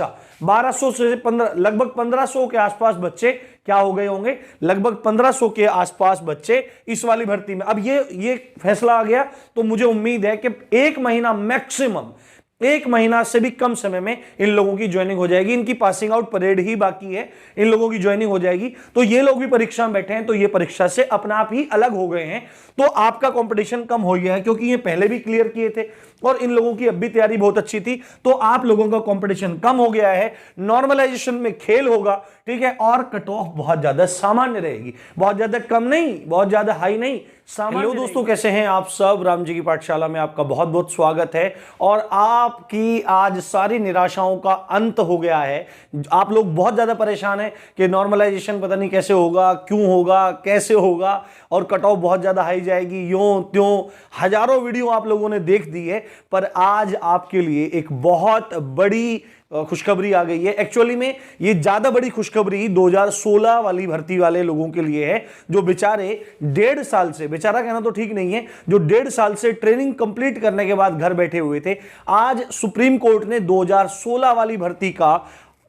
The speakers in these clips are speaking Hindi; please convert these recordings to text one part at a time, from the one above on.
बच्चा 1200 से 15 लगभग 1500 के आसपास बच्चे क्या हो गए होंगे, लगभग 1500 के आसपास बच्चे इस वाली भर्ती में। अब ये फैसला आ गया तो मुझे उम्मीद है कि 1 महीना मैक्सिमम, 1 महीना से भी कम समय में इन लोगों की ज्वाइनिंग हो जाएगी। इनकी पासिंग आउट परेड ही बाकी है, इन लोगों की ज्वाइनिंग हो जाएगी। तो ये लोग भी परीक्षा में बैठे हैं, तो ये परीक्षा से अपने आप ही अलग हो गए हैं। तो आपका कंपटीशन कम हो गया है, क्योंकि ये पहले भी क्लियर किए थे और इन लोगों की अब भी तैयारी बहुत अच्छी थी। तो आप लोगों का कंपटीशन कम हो गया है, नॉर्मलाइजेशन में खेल होगा, ठीक है, और कट ऑफ बहुत ज्यादा सामान्य रहेगी, बहुत ज्यादा कम नहीं, बहुत ज्यादा हाई नहीं, सामान्य। हेलो दोस्तों, कैसे हैं आप सब? राम जी की पाठशाला में आपका बहुत बहुत स्वागत है। और आपकी आज सारी निराशाओं का अंत हो गया है। आप लोग बहुत ज्यादा परेशान हैं कि नॉर्मलाइजेशन पता नहीं कैसे होगा, क्यों होगा, कैसे होगा, और कट ऑफ बहुत ज्यादा हाई जाएगी, यूं त्यों हजारों वीडियो आप लोगों ने देख दी है। पर आज आपके लिए एक बहुत बड़ी खुशखबरी आ गई है। एक्चुअली में ये ज्यादा बड़ी खुशखबरी 2016 वाली भर्ती वाले लोगों के लिए है, जो बेचारे 1.5 साल से, बेचारा कहना तो ठीक नहीं है, जो 1.5 साल से ट्रेनिंग कंप्लीट करने के बाद घर बैठे हुए थे। आज सुप्रीम कोर्ट ने 2016 वाली भर्ती का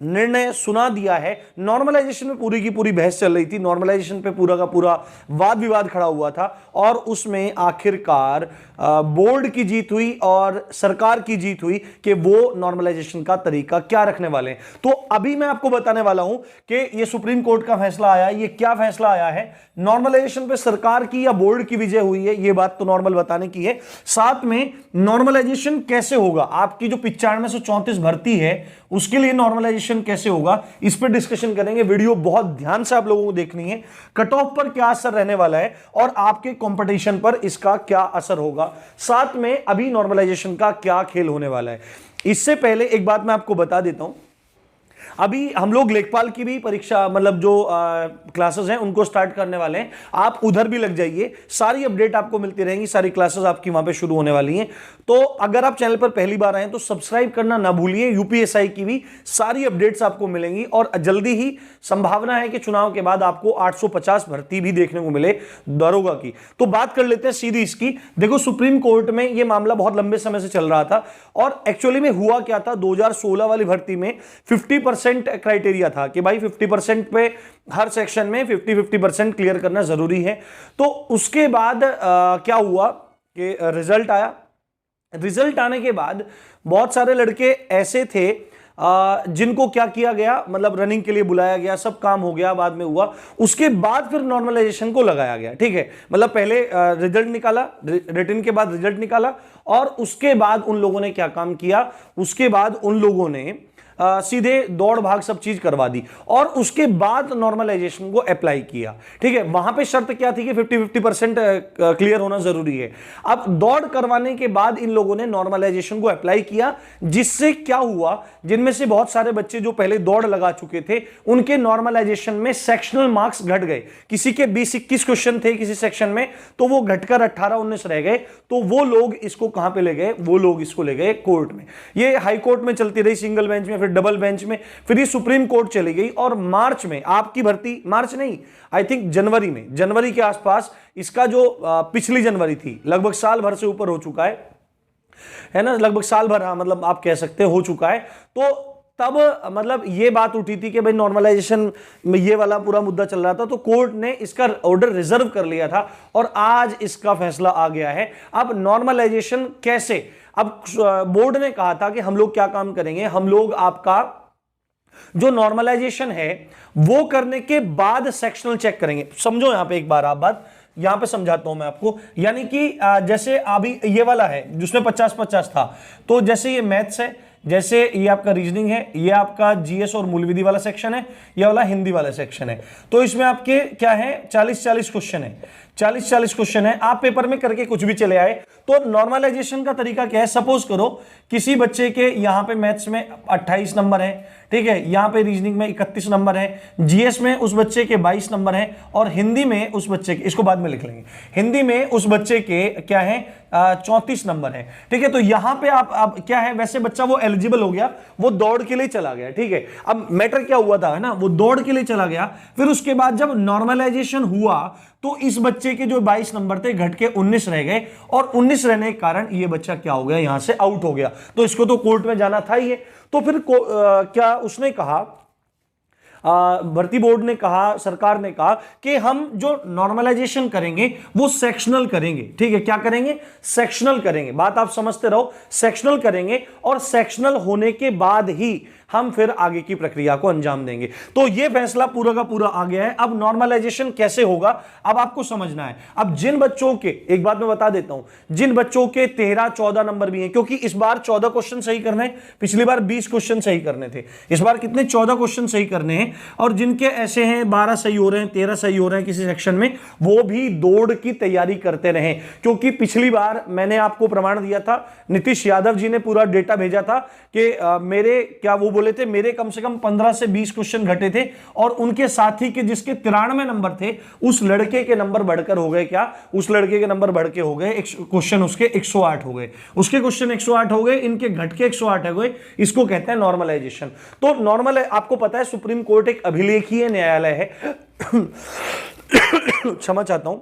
निर्णय सुना दिया है। नॉर्मलाइजेशन में पूरी की पूरी बहस चल रही थी, नॉर्मलाइजेशन पे पूरा का पूरा वाद विवाद खड़ा हुआ था, और उसमें आखिरकार बोर्ड की जीत हुई और सरकार की जीत हुई कि वो नॉर्मलाइजेशन का तरीका क्या रखने वाले हैं। तो अभी मैं आपको बताने वाला हूं कि ये सुप्रीम कोर्ट का फैसला आया, ये क्या फैसला आया है, नॉर्मलाइजेशन पे सरकार की या बोर्ड की विजय हुई है, ये बात तो नॉर्मल बताने की है। साथ में नॉर्मलाइजेशन कैसे होगा, आपकी जो 9534 भर्ती है उसके लिए नॉर्मलाइजेशन कैसे होगा, इस पर डिस्कशन करेंगे। वीडियो बहुत ध्यान से आप लोगों को देखनी है। कट ऑफ पर क्या असर रहने वाला है और आपके कंपटीशन पर इसका क्या असर होगा, साथ में अभी नॉर्मलाइजेशन का क्या खेल होने वाला है। इससे पहले एक बात मैं आपको बता देता हूं, अभी हम लोग लेखपाल की भी परीक्षा, मतलब जो क्लासेस हैं उनको स्टार्ट करने वाले हैं। आप उधर भी लग जाइए, सारी अपडेट आपको मिलती रहेंगी, सारी क्लासेस आपकी वहां पे शुरू होने वाली हैं। तो अगर आप चैनल पर पहली बार आए तो सब्सक्राइब करना ना भूलिए। यूपीएसआई की भी सारी अपडेट्स आपको मिलेंगी, और जल्दी ही संभावना है कि चुनाव के बाद आपको 850 भर्ती भी देखने को मिले दरोगा की। तो बात कर लेते हैं सीधी इसकी। देखो, सुप्रीम कोर्ट में यह मामला बहुत लंबे समय से चल रहा था, और एक्चुअली में हुआ क्या था, 2016 वाली भर्ती में 50% क्राइटेरिया था कि भाई 50% पे हर सेक्शन में 50% क्लियर करना जरूरी है। तो उसके बाद क्या हुआ कि रिजल्ट आया। रिजल्ट आने के बाद बहुत सारे लड़के ऐसे थे जिनको क्या किया गया, मतलब रनिंग के लिए बुलाया गया, सब काम हो गया, बाद में हुआ, उसके बाद फिर नॉर्मलाइजेशन को लगाया गया, ठीक है। मतलब पहले रिजल्ट निकाला, रिटन के बाद रिजल्ट निकाला, और उसके बाद उन लोगों ने क्या काम किया, उसके बाद उन लोगों ने सीधे दौड़ भाग सब चीज करवा दी, और उसके बाद नॉर्मलाइजेशन को अप्लाई किया, ठीक है। वहां पे शर्त क्या थी कि 50% क्लियर होना जरूरी है। अब दौड़ करवाने के बाद इन लोगों ने नॉर्मलाइजेशन को अप्लाई किया, जिससे क्या हुआ, जिनमें से बहुत सारे बच्चे जो पहले दौड़ लगा चुके थे, उनके नॉर्मलाइजेशन में सेक्शनल मार्क्स घट गए। किसी के 20-21 क्वेश्चन थे किसी सेक्शन में, तो वो घटकर 18-19 रह गए। तो वो लोग इसको कहां पे ले गए, वो लोग इसको ले गए कोर्ट में। ये हाई कोर्ट में चलती रही, सिंगल बेंच में, फिर डबल बेंच में, फिर ये सुप्रीम कोर्ट चली गई, और मार्च में आपकी भर्ती, मार्च नहीं, आई थिंक जनवरी के आसपास, इसका जो पिछली जनवरी थी, लगभग साल भर से ऊपर हो चुका है ना, लगभग साल भर, हाँ, मतलब आप कह सकते हो चुका है। तो तब मतलब ये बात उठी थी कि भाई नॉर्मलाइजेशन में ये वाला पूरा मुद्दा चल रहा था, तो कोर्ट ने इसका ऑर्डर रिजर्व कर लिया था, और आज इसका फैसला आ गया है। अब नॉर्मलाइजेशन कैसे, अब बोर्ड ने कहा था कि हम लोग क्या काम करेंगे, हम लोग आपका जो नॉर्मलाइजेशन है वो करने के बाद सेक्शनल चेक करेंगे। समझो यहां पे एक बार आप बात, यहां पे समझाता हूं मैं आपको। यानी कि जैसे अभी ये वाला है जिसमें 50-50 था, तो जैसे ये मैथ्स है, जैसे ये आपका रीजनिंग है, ये आपका जीएस और मूल विधि वाला सेक्शन है, ये वाला हिंदी वाला सेक्शन है। तो इसमें आपके क्या है, 40-40 क्वेश्चन है, 40-40 क्वेश्चन है। आप पेपर में करके कुछ भी चले आए। तो नॉर्मलाइजेशन का तरीका क्या है, सपोज करो किसी बच्चे के यहां पे मैथ्स में 28 नंबर है, ठीक है, यहां पे रीजनिंग में 31 नंबर है, जीएस में उस बच्चे के 22 नंबर है, और हिंदी में उस बच्चे के, इसको बाद में लिख लेंगे, हिंदी में उस बच्चे के क्या है 34 नंबर है, ठीक है। तो यहां पे आप क्या है, वैसे बच्चा वो एलिजिबल हो गया, वो दौड़ के लिए चला गया, ठीक है। अब मैटर क्या हुआ था, है ना, वो दौड़ के लिए चला गया, फिर उसके बाद जब नॉर्मलाइजेशन हुआ तो इस बच्चे के जो 22 नंबर थे घट के 19 रह गए, और 19 रहने के कारण ये बच्चा क्या हो गया, यहां से आउट हो गया। तो इसको तो कोर्ट में जाना था ही है। तो फिर क्या उसने कहा, भर्ती बोर्ड ने कहा, सरकार ने कहा कि हम जो नॉर्मलाइजेशन करेंगे वो सेक्शनल करेंगे। ठीक है, क्या करेंगे, सेक्शनल करेंगे। बात आप समझते रहो, सेक्शनल करेंगे, और सेक्शनल होने के बाद ही हम फिर आगे की प्रक्रिया को अंजाम देंगे। तो ये फैसला पूरा का पूरा आ गया है। अब नॉर्मलाइजेशन कैसे होगा, अब आपको समझना है। अब जिन बच्चों के, एक बात मैं बता देता हूं, जिन बच्चों के 13-14 नंबर भी हैं, क्योंकि इस बार 14 क्वेश्चन सही करने हैं, पिछली बार 20 क्वेश्चन सही करने थे, इस बार कितने, 14 क्वेश्चन सही करने हैं। और जिनके ऐसे हैं 12 सही हो रहे हैं, 13 सही हो रहे हैं किसी सेक्शन में, वो भी दौड़ की तैयारी करते रहे। क्योंकि पिछली बार मैंने आपको प्रमाण दिया था, नीतीश यादव जी ने पूरा डेटा भेजा था कि मेरे क्या वो बोले थे, मेरे कम से कम 15 से 20 क्वेश्चन घटे थे, और उनके साथी के जिसके 93 नंबर थे, उस लड़के के नंबर बढ़कर हो गए क्या, उस लड़के के नंबर बढ़ के हो गए क्वेश्चन उसके 108 हो गए, उसके क्वेश्चन 108 हो गए, इनके घट के 108 हो गए। इसको कहते हैं नॉर्मलाइजेशन। तो नॉर्मल, आपको पता है सुप्रीम कोर्ट एक अभिलेखीय न्यायालय है क्षमा चाहता हूं,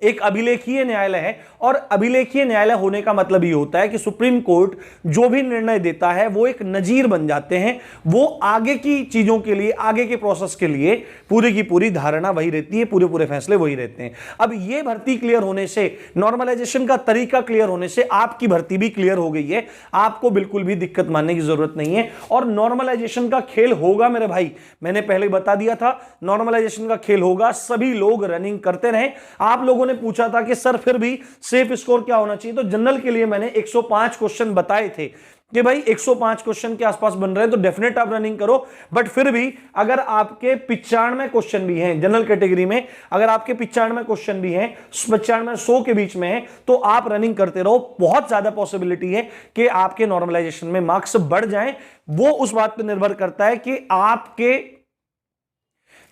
एक अभिलेखीय न्यायालय है। और अभिलेखीय न्यायालय होने का मतलब ये होता है कि सुप्रीम कोर्ट जो भी निर्णय देता है वो एक नजीर बन जाते हैं, वो आगे की चीजों के लिए, आगे के प्रोसेस के लिए पूरी की पूरी धारणा वही रहती है, पूरे पूरे फैसले वही रहते हैं। अब ये भर्ती क्लियर होने से, नॉर्मलाइजेशन का तरीका क्लियर होने से आपकी भर्ती भी क्लियर हो गई है, आपको बिल्कुल भी दिक्कत मानने की जरूरत नहीं है। और नॉर्मलाइजेशन का खेल होगा मेरे भाई, मैंने पहले बता दिया था, नॉर्मलाइजेशन का खेल होगा, सभी लोग रनिंग करते रहे। आप लोगों ने पूछा था कि सर फिर भी सेफ स्कोर क्या होना चाहिए, तो जनरल के लिए मैंने 105 क्वेश्चन बताए थे कि भाई 105 क्वेश्चन के आसपास बन रहे हैं तो डेफिनेट आप रनिंग करो। बट फिर भी अगर आपके 95 क्वेश्चन भी हैं जनरल कैटेगरी में, अगर आपके 95 क्वेश्चन भी हैं, 95-100 के बीच में हैं, तो आप रनिंग करते रहो। बहुत ज्यादा पॉसिबिलिटी है कि आपके नॉर्मलाइजेशन में मार्क्स बढ़ जाएं। वो उस बात पर निर्भर करता है कि आपके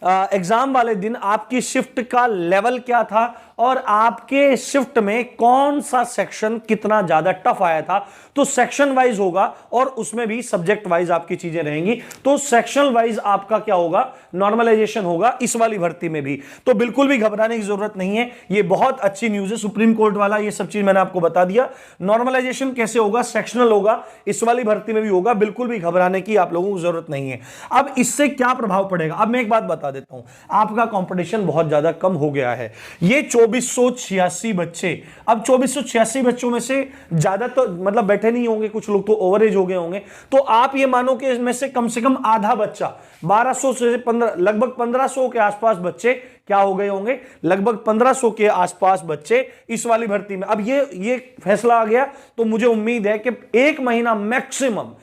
एग्जाम वाले दिन आपकी शिफ्ट का लेवल क्या था, और आपके शिफ्ट में कौन सा सेक्शन कितना ज्यादा टफ आया था। तो सेक्शन वाइज होगा, और उसमें भी सब्जेक्ट वाइज आपकी चीजें रहेंगी। तो सेक्शनल वाइज आपका क्या होगा, नॉर्मलाइजेशन होगा इस वाली भर्ती में भी। तो बिल्कुल भी घबराने की जरूरत नहीं है, ये बहुत अच्छी न्यूज है सुप्रीम कोर्ट वाला, ये सब चीज मैंने आपको बता दिया। नॉर्मलाइजेशन कैसे होगा, सेक्शनल होगा, इस वाली भर्ती में भी होगा, बिल्कुल भी घबराने की आप लोगों को जरूरत नहीं है। अब इससे क्या प्रभाव पड़ेगा, अब मैं एक बात बता देता हूं, आपका कंपटीशन बहुत ज्यादा कम हो गया है। ये 2486 बच्चे, अब 2486 बच्चों में से ज्यादा तो मतलब बैठे नहीं होंगे, कुछ लोग तो ओवरेज हो गए होंगे। तो आप ये मानो कि इसमें से कम आधा बच्चा, 1200 से 15, लगभग 1500 के आसपास बच्चे क्या हो गए होंगे, लगभग 1500 के आसपास बच्चे इस वाली भर्ती में। अब ये फैसला आ गया, तो मुझे उम्मीद है कि 1 महीना मैक्सिमम,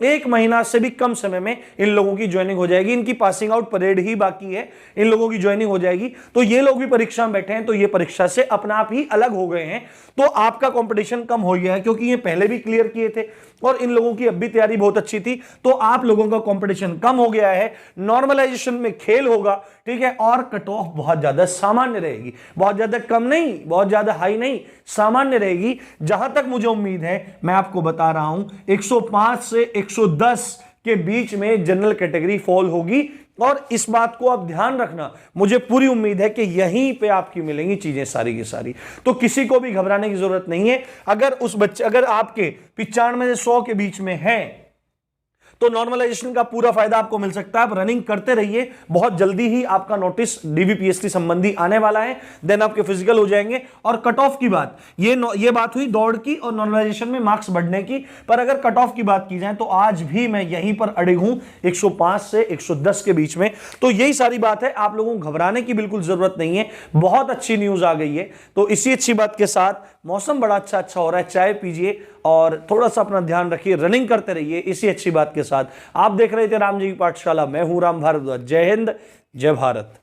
1 महीना से भी कम समय में इन लोगों की ज्वाइनिंग हो जाएगी। इनकी पासिंग आउट परेड ही बाकी है, इन लोगों की ज्वाइनिंग हो जाएगी। तो ये लोग भी परीक्षा में बैठे हैं, तो ये परीक्षा से अपने आप ही अलग हो गए हैं। तो आपका कंपटीशन कम हो गया है, क्योंकि ये पहले भी क्लियर किए थे और इन लोगों की अब भी तैयारी बहुत अच्छी थी। तो आप लोगों का कंपटीशन कम हो गया है, नॉर्मलाइजेशन में खेल होगा, ठीक है। और कट ऑफ बहुत ज्यादा सामान्य रहेगी, बहुत ज्यादा कम नहीं, बहुत ज्यादा हाई नहीं, सामान्य रहेगी। जहां तक मुझे उम्मीद है, मैं आपको बता रहा हूं, 105 से 110 के बीच में जनरल कैटेगरी फॉल होगी। और इस बात को आप ध्यान रखना, मुझे पूरी उम्मीद है कि यहीं पे आपकी मिलेंगी चीजें सारी की सारी। तो किसी को भी घबराने की जरूरत नहीं है। अगर आपके 95 से 100 के बीच में है, तो नॉर्मलाइजेशन का पूरा फायदा आपको मिल सकता है। आप रनिंग करते रहिए, बहुत जल्दी ही आपका नोटिस डीवीपीएससी संबंधी आने वाला है, देन आपके फिजिकल हो जाएंगे। और कट ऑफ की बात, ये बात हुई दौड़ की और नॉर्मलाइजेशन में मार्क्स बढ़ने की। पर अगर कट ऑफ की बात की जाए तो आज भी मैं यहीं पर अड़े हूं, 105 से 110 के बीच में। तो यही सारी बात है, आप लोगों को घबराने की बिल्कुल जरूरत नहीं है। बहुत अच्छी न्यूज आ गई है। तो इसी अच्छी बात के साथ, मौसम बड़ा अच्छा हो रहा है, चाय पीजिए और थोड़ा सा अपना ध्यान रखिए, रनिंग करते रहिए। इसी अच्छी बात के साथ आप देख रहे थे राम जी की पाठशाला, मैं हूं राम भारद्वाज। जय हिंद, जय भारत।